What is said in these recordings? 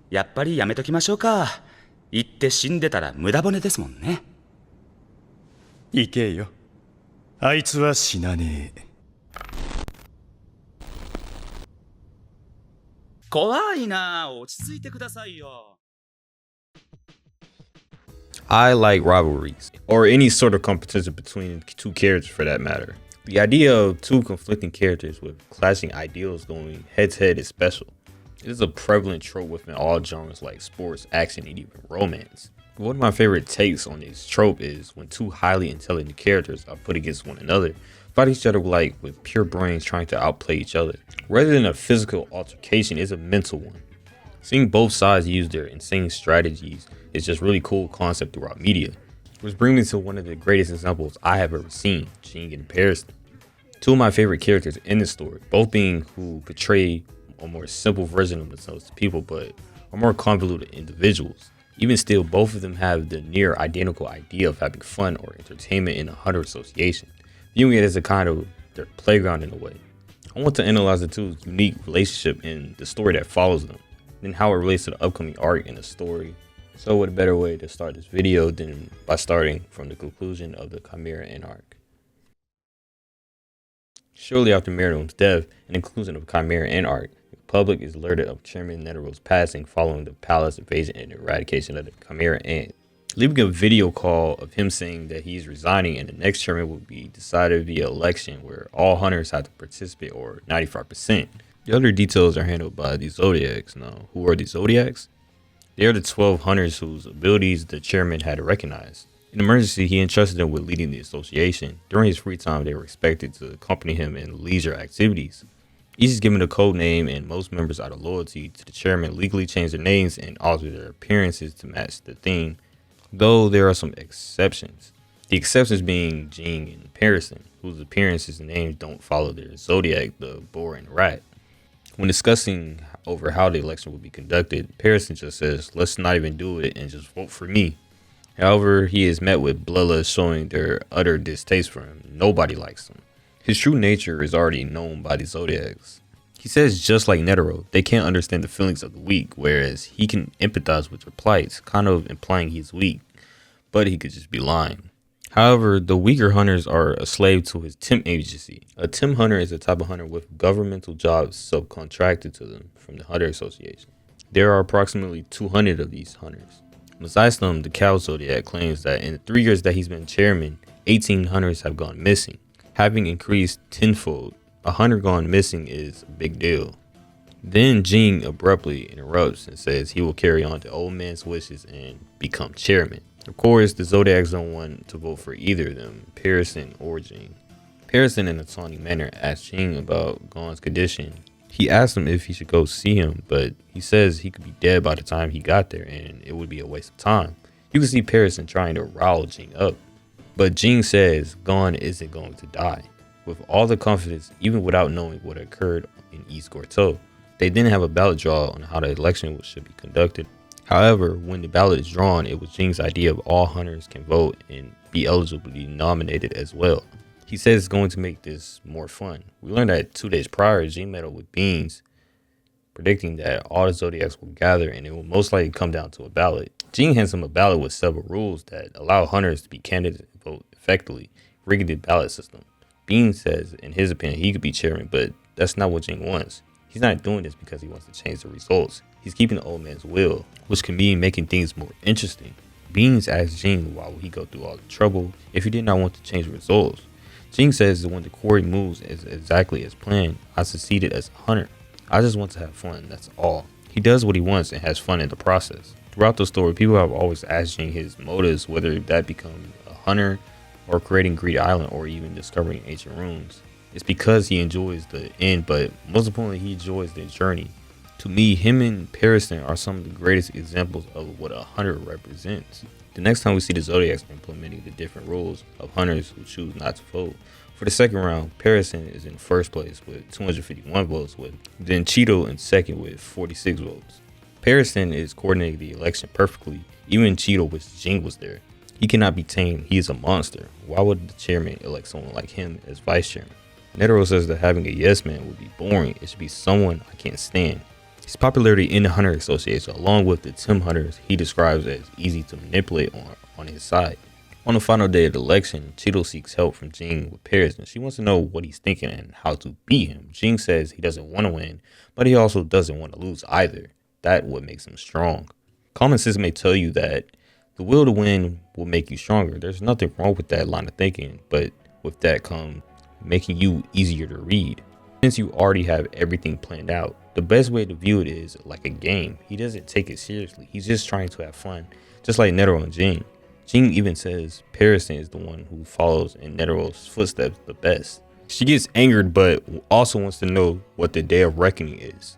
やっぱりやめときましょうか。言って死んでたら無駄骨ですもんね。行けよ。あいつは死なねえ。怖いな。落ち着いてくださいよ。I like rivalries, or any sort of competition between two characters for that matter. The idea of two conflicting characters with clashing ideals going head to head is special. It is a prevalent trope within all genres like sports, action, and even romance. One of my favorite takes on this trope is when two highly intelligent characters are put against one another, fight each other like with pure brains trying to outplay each other. Rather than a physical altercation, it's a mental one. Seeing both sides use their insane strategies is just really cool concept throughout media, which brings me to one of the greatest examples I have ever seen, Ging and Pariston. Two of my favorite characters in this story, both being who portray a more simple version of themselves to people, but are more convoluted individuals. Even still, both of them have the near identical idea of having fun or entertainment in a hunter association, viewing it as a kind of their playground in a way. I want to analyze the two's unique relationship in the story that follows them, then how it relates to the upcoming arc in the story. So what a better way to start this video than by starting from the conclusion of the Chimera Ant arc. Shortly after Miriam's death and the conclusion of the Chimera Ant arc, the public is alerted of Chairman Netero's passing following the palace invasion and eradication of the Chimera Ant, leaving a video call of him saying that he's resigning and the next chairman will be decided via election where all hunters have to participate, or 95%. The other details are handled by the Zodiacs. Now, who are the Zodiacs? They are the 12 hunters whose abilities the chairman had recognized. In emergency, he entrusted them with leading the association. During his free time, they were expected to accompany him in leisure activities. Each is given a code name, and most members, out of loyalty to the chairman, legally change their names and alter their appearances to match the theme, though there are some exceptions. The exceptions being Ging and Pariston, whose appearances and names don't follow their zodiac, the boar and rat. When discussing over how the election will be conducted, Pariston just says, "Let's not even do it and just vote for me." However, he is met with bloodlust showing their utter distaste for him. Nobody likes him. His true nature is already known by the Zodiacs. He says, just like Netero, they can't understand the feelings of the weak, whereas he can empathize with their plights, kind of implying he's weak, but he could just be lying. However, the weaker hunters are a slave to his temp agency. A temp hunter is a type of hunter with governmental jobs subcontracted to them from the Hunter Association. There are approximately 200 of these hunters. Mesistem, the cow zodiac, claims that in the 3 years that he's been chairman, 18 hunters have gone missing. Having increased tenfold, a hunter gone missing is a big deal. Then Ging abruptly interrupts and says he will carry on the old man's wishes and become chairman. Of course, the Zodiacs don't want to vote for either of them, Pariston or Ging. Pariston, in a taunting manner, asks Ging about Gon's condition. He asks him if he should go see him, but he says he could be dead by the time he got there and it would be a waste of time. You can see Pariston trying to rile Ging up, but Ging says Gon isn't going to die. With all the confidence, even without knowing what occurred in East Gorteau, they didn't have a ballot draw on how the election should be conducted. However, when the ballot is drawn, it was Jing's idea of all hunters can vote and be eligible to be nominated as well. He says it's going to make this more fun. We learned that 2 days prior, Ging met up with Beans, predicting that all the Zodiacs will gather and it will most likely come down to a ballot. Ging hands him a ballot with several rules that allow hunters to be candidates and vote effectively, rigging the ballot system. Beans says, in his opinion, he could be chairman, but that's not what Ging wants. He's not doing this because he wants to change the results. He's keeping the old man's will, which can mean making things more interesting. Beans asks Ging why would he go through all the trouble if he did not want to change the results. Ging says that when the quarry moves is exactly as planned, I succeeded as a hunter. I just want to have fun, that's all. He does what he wants and has fun in the process. Throughout the story, people have always asked Ging his motives, whether that become a hunter or creating Greed Island or even discovering ancient runes. It's because he enjoys the end, but most importantly, he enjoys the journey. To me, him and Pariston are some of the greatest examples of what a hunter represents. The next time we see the Zodiacs implementing the different rules of hunters who choose not to vote. For the second round, Pariston is in first place with 251 votes, then Cheeto in second with 46 votes. Pariston is coordinating the election perfectly. Even Cheeto wishes Ging was there. He cannot be tamed. He is a monster. Why would the chairman elect someone like him as vice chairman? Netero says that having a yes man would be boring. It should be someone I can't stand. His popularity in the Hunter Association, along with the Tim Hunters he describes as easy to manipulate on his side. On the final day of the election, Cheeto seeks help from Ging with Paris, and she wants to know what he's thinking and how to beat him. Ging says he doesn't want to win, but he also doesn't want to lose either. That's what makes him strong. Common sense may tell you that the will to win will make you stronger. There's nothing wrong with that line of thinking, but with that comes making you easier to read. Since you already have everything planned out, the best way to view it is like a game. He doesn't take it seriously. He's just trying to have fun, just like Netero and Ging. Ging even says Pariston is the one who follows in Netero's footsteps the best. She gets angered, but also wants to know what the Day of Reckoning is.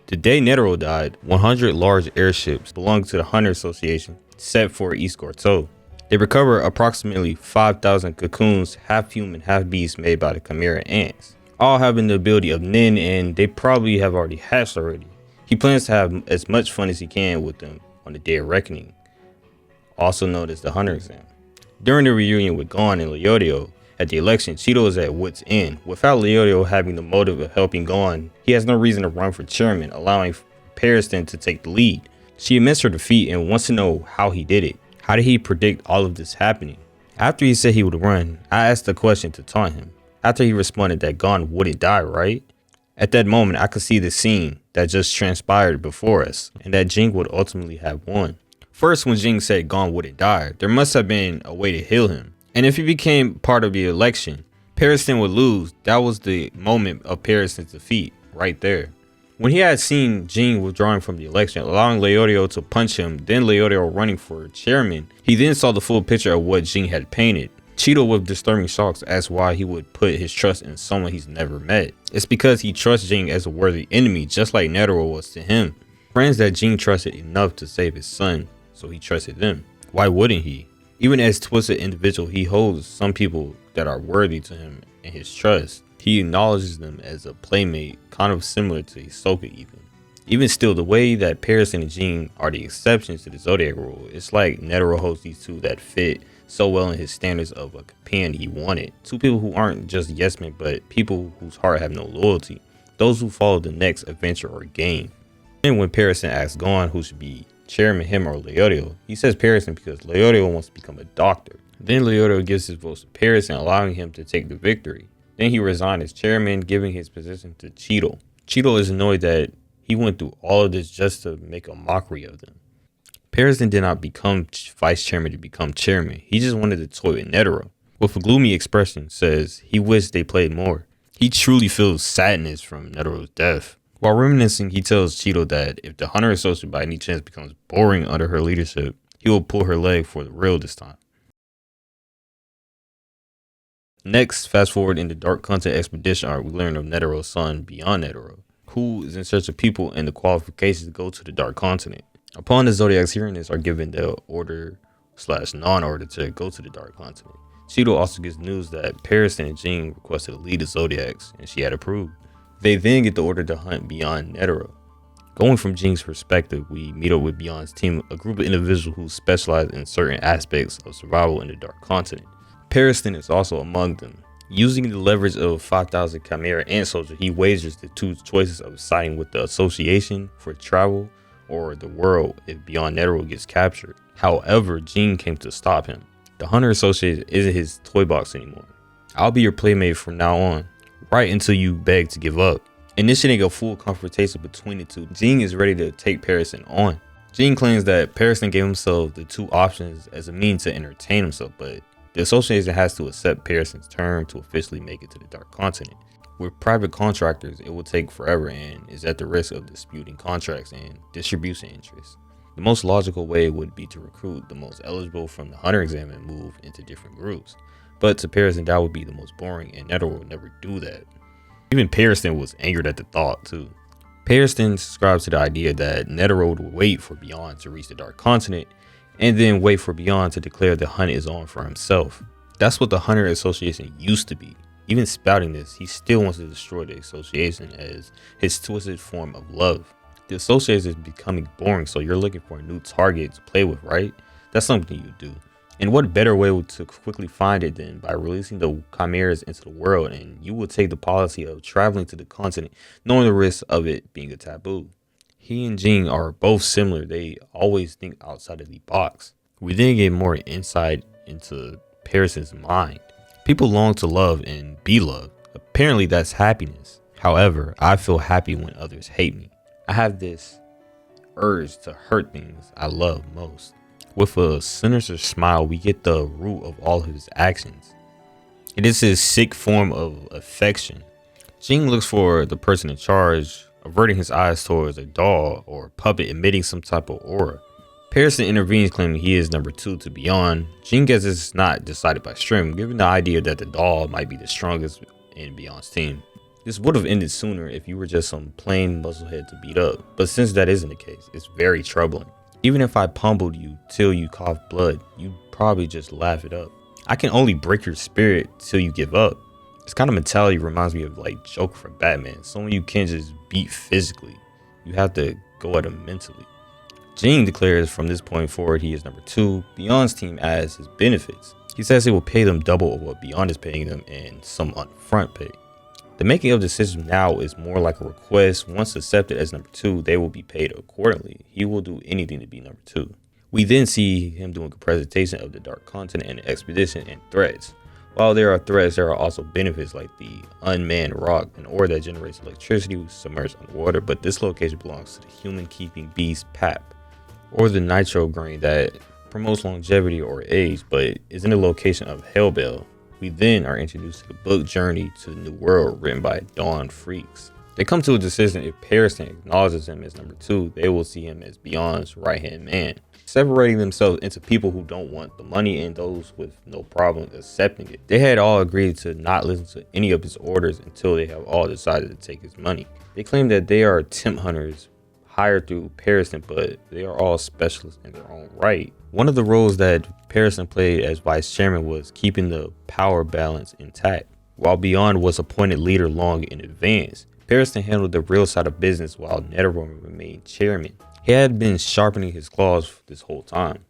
The day Netero died, 100 large airships belonging to the Hunter Association set for East Gorto. They recover approximately 5,000 cocoons, half human, half beast, made by the Chimera ants, all having the ability of Nin, and they probably have already hatched already. He plans to have as much fun as he can with them on the Day of Reckoning, also known as the Hunter exam. During the reunion with Gon and Leodio at the election, Cheeto is at wit's end. Without Leodio having the motive of helping Gon, he has no reason to run for chairman, allowing Pariston to take the lead. She admits her defeat and wants to know how he did it. How did he predict all of this happening? After he said he would run, I asked the question to taunt him. After he responded that Gon wouldn't die, right? At that moment, I could see the scene that just transpired before us, and that Ging would ultimately have won. First, when Ging said Gon wouldn't die, there must have been a way to heal him. And if he became part of the election, Pariston would lose. That was the moment of Pariston's defeat, right there. When he had seen Ging withdrawing from the election, allowing Leodio to punch him, then Leodio running for chairman, he then saw the full picture of what Ging had painted. Cheeto, with disturbing shocks, asked why he would put his trust in someone he's never met. It's because he trusts Ging as a worthy enemy, just like Netero was to him. Friends that Ging trusted enough to save his son, so he trusted them. Why wouldn't he? Even as twisted individual, he holds some people that are worthy to him and his trust. He acknowledges them as a playmate, kind of similar to Hisoka even. Even still, the way that Pariston and Ging are the exceptions to the Zodiac rule, it's like Netero holds these two that fit so well in his standards of a companion he wanted. Two people who aren't just yes men, but people whose heart have no loyalty. Those who follow the next adventure or game. And when Pariston asks Gon who should be chairman, him or Leodio, he says Pariston because Leodio wants to become a doctor. Then Leodio gives his vote to Pariston, allowing him to take the victory. Then he resigned as chairman, giving his position to Cheeto. Cheeto is annoyed that he went through all of this just to make a mockery of them. Pariston did not become vice chairman to become chairman. He just wanted to toy with Netero. With a gloomy expression, says he wished they played more. He truly feels sadness from Netero's death. While reminiscing, he tells Cheeto that if the Hunter Association by any chance becomes boring under her leadership, he will pull her leg for the real this time. Next, fast forward in the Dark Content Expedition arc, we learn of Netero's son, Beyond Netero, who is in search of people and the qualifications to go to the Dark Continent. Upon the Zodiacs hearing this, are given the order/non-order to go to the Dark Continent. Cheeto also gets news that Pariston and Ging requested to lead the Zodiacs, and she had approved. They then get the order to hunt Beyond Netero. Going from Jing's perspective, we meet up with Beyond's team, a group of individuals who specialize in certain aspects of survival in the Dark Continent. Pariston is also among them. Using the leverage of 5,000 Chimera Ant Soldier, he wagers the two choices of siding with the Association for travel or the world if Beyond Netero gets captured. However, Ging came to stop him. The Hunter Association isn't his toy box anymore. I'll be your playmate from now on, right until you beg to give up. Initiating a full confrontation between the two, Ging is ready to take Pariston on. Ging claims that Pariston gave himself the two options as a means to entertain himself, but the Association has to accept Pariston's term to officially make it to the Dark Continent. With private contractors, it will take forever and is at the risk of disputing contracts and distribution interests. The most logical way would be to recruit the most eligible from the Hunter exam and move into different groups. But to Pariston, that would be the most boring, and Netero would never do that. Even Pariston was angered at the thought too. Pariston subscribes to the idea that Netero would wait for Beyond to reach the Dark Continent, and then wait for Beyond to declare the hunt is on for himself. That's what the Hunter Association used to be. Even spouting this, he still wants to destroy the Association as his twisted form of love. The Association is becoming boring, so you're looking for a new target to play with, right? That's something you do. And what better way to quickly find it than by releasing the chimeras into the world, and you will take the policy of traveling to the continent knowing the risk of it being a taboo. He and Ging are both similar. They always think outside of the box. We then get more insight into Pariston's mind. People long to love and be loved. Apparently that's happiness. However, I feel happy when others hate me. I have this urge to hurt things I love most. With a sinister smile, we get the root of all his actions. It is his sick form of affection. Ging looks for the person in charge, averting his eyes towards a doll or puppet emitting some type of aura. Pariston intervenes, claiming he is number 2 to Beyond. Ging gets it's not decided by Strim, given the idea that the doll might be the strongest in Beyond's team. This would have ended sooner if you were just some plain musclehead to beat up, but since that isn't the case, it's very troubling. Even if I pummeled you till you cough blood, you'd probably just laugh it up. I can only break your spirit till you give up. This kind of mentality reminds me of like Joker from Batman. Someone you can't just beat physically. You have to go at him mentally. Ging declares from this point forward he is number 2. Beyond's team as his benefits. He says he will pay them double of what Beyond is paying them and some upfront pay. The making of the system now is more like a request. Once accepted as number 2, they will be paid accordingly. He will do anything to be number 2. We then see him doing a presentation of the dark content and the expedition and threats. While there are threats, there are also benefits like the unmanned rock, an ore that generates electricity submerged underwater, but this location belongs to the human keeping beast Pap, or the nitro grain that promotes longevity or age, but is in the location of Hellbell. We then are introduced to the book Journey to the New World, written by Dawn Freaks. They come to a decision: if Pariston acknowledges him as number 2, they will see him as Beyond's right-hand man, separating themselves into people who don't want the money and those with no problem accepting it. They had all agreed to not listen to any of his orders until they have all decided to take his money. They claim that they are temp hunters hired through Pariston, but they are all specialists in their own right. One of the roles that Pariston played as vice chairman was keeping the power balance intact. While Beyond was appointed leader long in advance, Pariston handled the real side of business while Netherworld remained chairman. He had been sharpening his claws this whole time.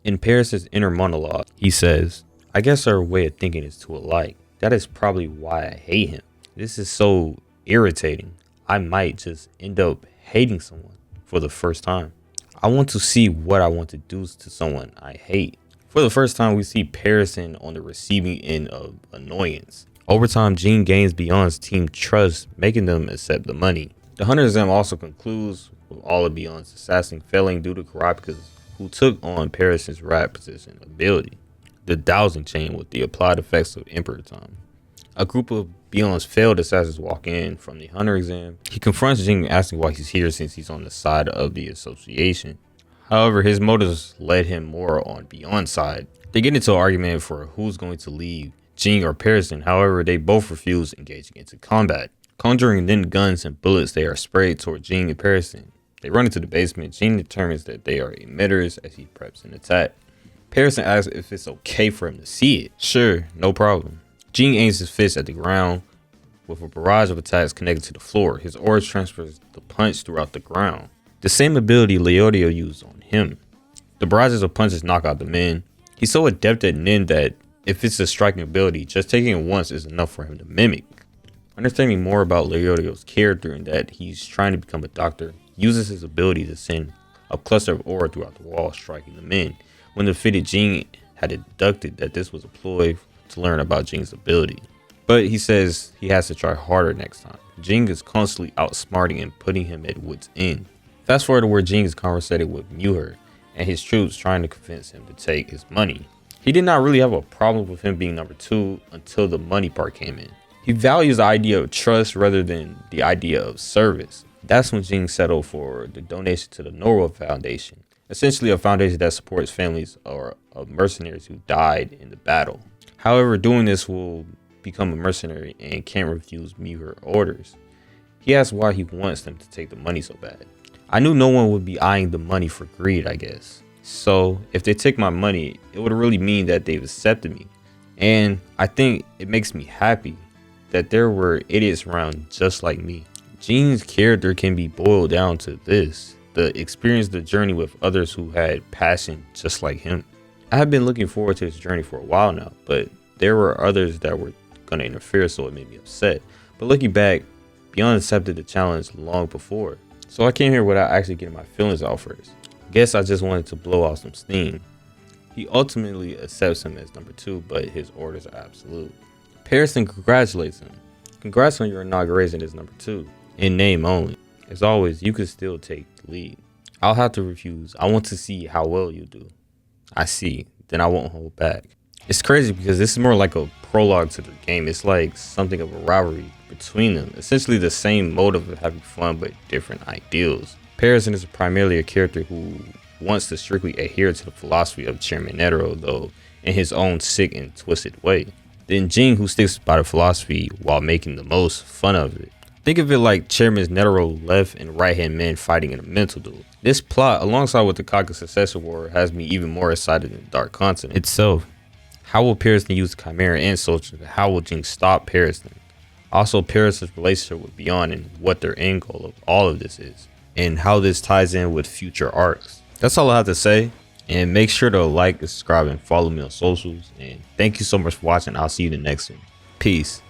In Pariston's inner monologue, he says, "I guess our way of thinking is too alike. That is probably why I hate him. This is so irritating. I might just end up hating someone for the first time. I want to see what I want to do to someone I hate." For the first time, we see Pariston on the receiving end of annoyance. Over time, Ging gains Beyond's team trust, making them accept the money. The Hunter exam also concludes with all of Beyond's assassins failing due to Carapaces, who took on Pariston's rat position ability, the dowsing chain with the applied effects of Emperor time. A group of Beyond's failed assassins walk in from the Hunter exam. He confronts Ging, asking why he's here since he's on the side of the association. However, his motives led him more on Beyond's side. They get into an argument for who's going to leave, Ging or Pariston. However, they both refuse engaging into combat. Conjuring then guns and bullets, they are sprayed toward Ging and Pariston. They run into the basement. Ging determines that they are emitters as he preps an attack. Pariston asks if it's okay for him to see it. Sure, no problem. Ging aims his fist at the ground with a barrage of attacks connected to the floor. His aura transfers the punch throughout the ground, the same ability Leodio used on him. The barrages of punches knock out the men. He's so adept at Nin that if it's a striking ability, just taking it once is enough for him to mimic. Understanding more about Leodio's character and that he's trying to become a doctor, uses his ability to send a cluster of aura throughout the wall, striking the men. When defeated, Ging had deducted that this was a ploy to learn about Jing's ability, but he says he has to try harder next time. Ging is constantly outsmarting and putting him at wit's end. Fast forward to where Ging is conversating with Muir and his troops, trying to convince him to take his money. He did not really have a problem with him being number 2 until the money part came in. He values the idea of trust rather than the idea of service. That's when Ging settled for the donation to the Norwell Foundation, essentially a foundation that supports families of mercenaries who died in the battle. However, doing this will become a mercenary and can't refuse Muir orders. He asks why he wants them to take the money so bad. I knew no one would be eyeing the money for greed, I guess. So if they take my money, it would really mean that they've accepted me. And I think it makes me happy that there were idiots around just like me. Ging's character can be boiled down to this: the experience the journey with others who had passion just like him. I have been looking forward to this journey for a while now, but there were others that were going to interfere, so it made me upset. But looking back, Beyond accepted the challenge long before. So I came here without actually getting my feelings out first. Guess I just wanted to blow off some steam. He ultimately accepts him as number 2, but his orders are absolute. Pariston congratulates him. Congrats on your inauguration as number 2, in name only. As always, you could still take the lead. I'll have to refuse. I want to see how well you do. I see. Then I won't hold back. It's crazy because this is more like a prologue to the game. It's like something of a rivalry between them. Essentially the same motive of having fun but different ideals. Pariston is primarily a character who wants to strictly adhere to the philosophy of Chairman Netero, though in his own sick and twisted way. Then Ging, who sticks by the philosophy while making the most fun of it. Think of it like Chairman Netero left and right-hand men fighting in a mental duel. This plot, alongside with the Kaka Successor War, has me even more excited than Dark Continent itself. How will Pariston use the Chimera and Soldier? How will Ging stop Pariston? Also, Pariston's relationship with Beyond and what their end goal of all of this is, and how this ties in with future arcs. That's all I have to say, and make sure to like, subscribe, and follow me on socials. And thank you so much for watching. I'll see you in the next one. Peace.